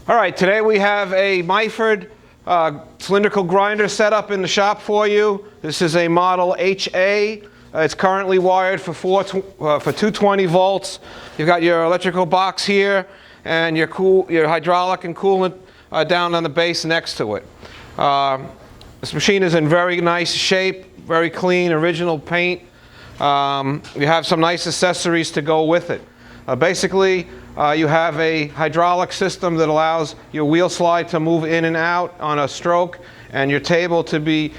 All right, today we have a Myford cylindrical grinder set up in the shop for you. This is a model HA. It's currently wired for 220 volts. You've got your electrical box here and your hydraulic and coolant down on the base next to it. This machine is in very nice shape, very clean, original paint. You have some nice accessories to go with it. Basically, you have a hydraulic system that allows your wheel slide to move in and out on a stroke, and your table to be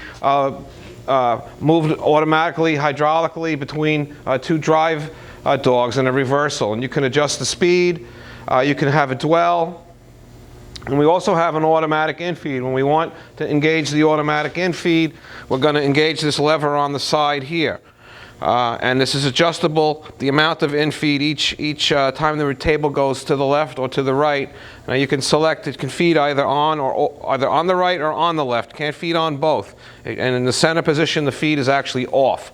moved automatically, hydraulically between two drive dogs and a reversal. And you can adjust the speed, you can have it dwell, and we also have an automatic infeed. When we want to engage the automatic infeed, we're going to engage this lever on the side here. And this is adjustable, the amount of infeed each time the table goes to the left or to the right. Now you can select, it can feed either on the right or on the left. Can't feed on both. And in the center position, the feed is actually off.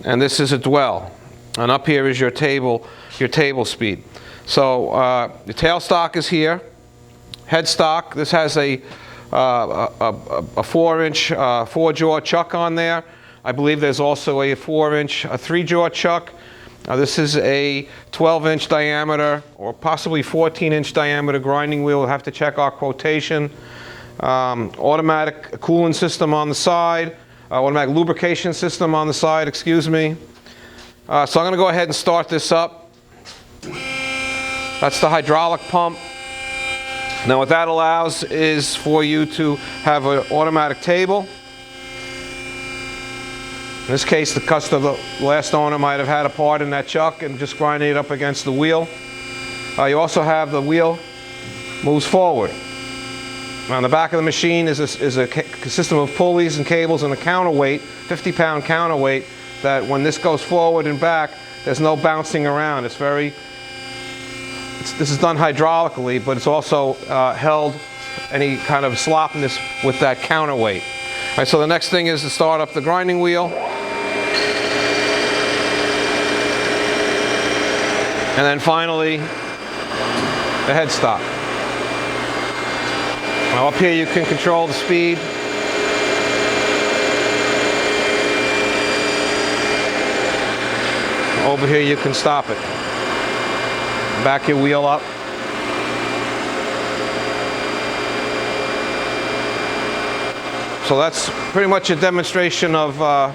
And this is a dwell. And up here is your table speed. So the tailstock is here. Headstock, this has a 4-inch 4-jaw chuck on there. I believe there's also a 4-inch 3-jaw chuck. This is a 12-inch diameter or possibly 14-inch diameter grinding wheel. We'll have to check our quotation. Automatic coolant system on the side. Automatic lubrication system on the side, excuse me. So I'm going to go ahead and start this up. That's the hydraulic pump. Now what that allows is for you to have an automatic table. In this case, the last owner might have had a part in that chuck and just grinding it up against the wheel. You also have the wheel moves forward. On the back of the machine is a system of pulleys and cables and a counterweight, 50-pound counterweight, that when this goes forward and back, there's no bouncing around. This is done hydraulically, but it's also held any kind of sloppiness with that counterweight. All right, so the next thing is to start up the grinding wheel. And then finally, the headstock. Now up here you can control the speed. Over here you can stop it. Back your wheel up. So that's pretty much a demonstration of the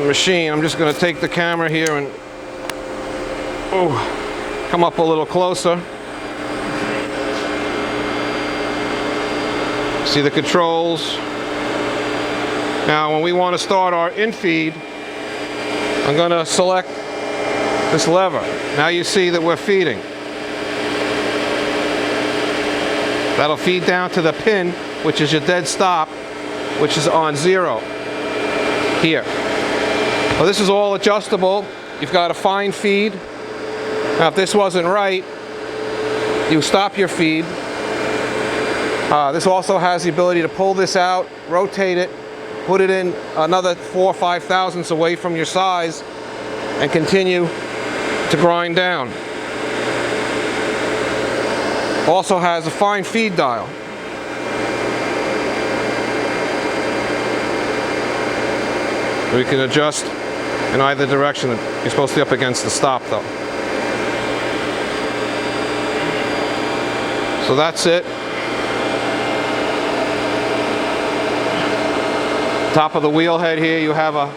machine. I'm just going to take the camera here and come up a little closer. See the controls. Now when we want to start our infeed, I'm going to select this lever. Now you see that we're feeding. That'll feed down to the pin, which is your dead stop, which is on 0 here. Well, this is all adjustable. You've got a fine feed. Now if this wasn't right, you stop your feed. This also has the ability to pull this out, rotate it, put it in another 4 or 5 thousandths away from your size, and continue to grind down. Also has a fine feed dial. We can adjust in either direction. You're supposed to be up against the stop though. So that's it. Top of the wheel head here you have a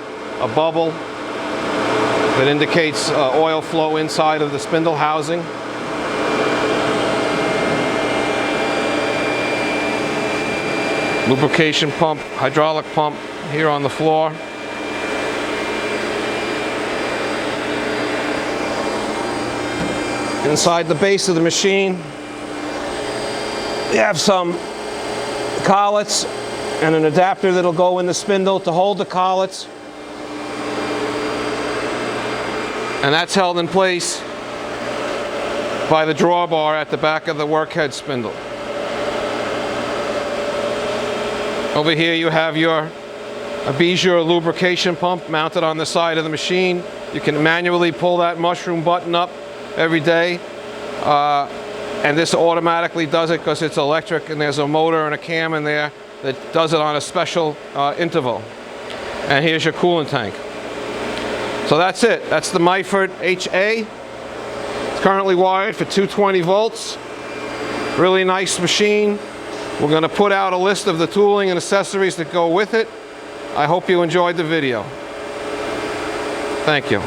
bubble that indicates oil flow inside of the spindle housing. Lubrication pump, hydraulic pump here on the floor. Inside the base of the machine, we have some collets and an adapter that'll go in the spindle to hold the collets. And that's held in place by the drawbar at the back of the workhead spindle. Over here you have your Bijur lubrication pump mounted on the side of the machine. You can manually pull that mushroom button up every day. And this automatically does it because it's electric, and there's a motor and a cam in there that does it on a special interval. And here's your coolant tank. So that's it. That's the Myford HA. It's currently wired for 220 volts. Really nice machine. We're going to put out a list of the tooling and accessories that go with it. I hope you enjoyed the video. Thank you.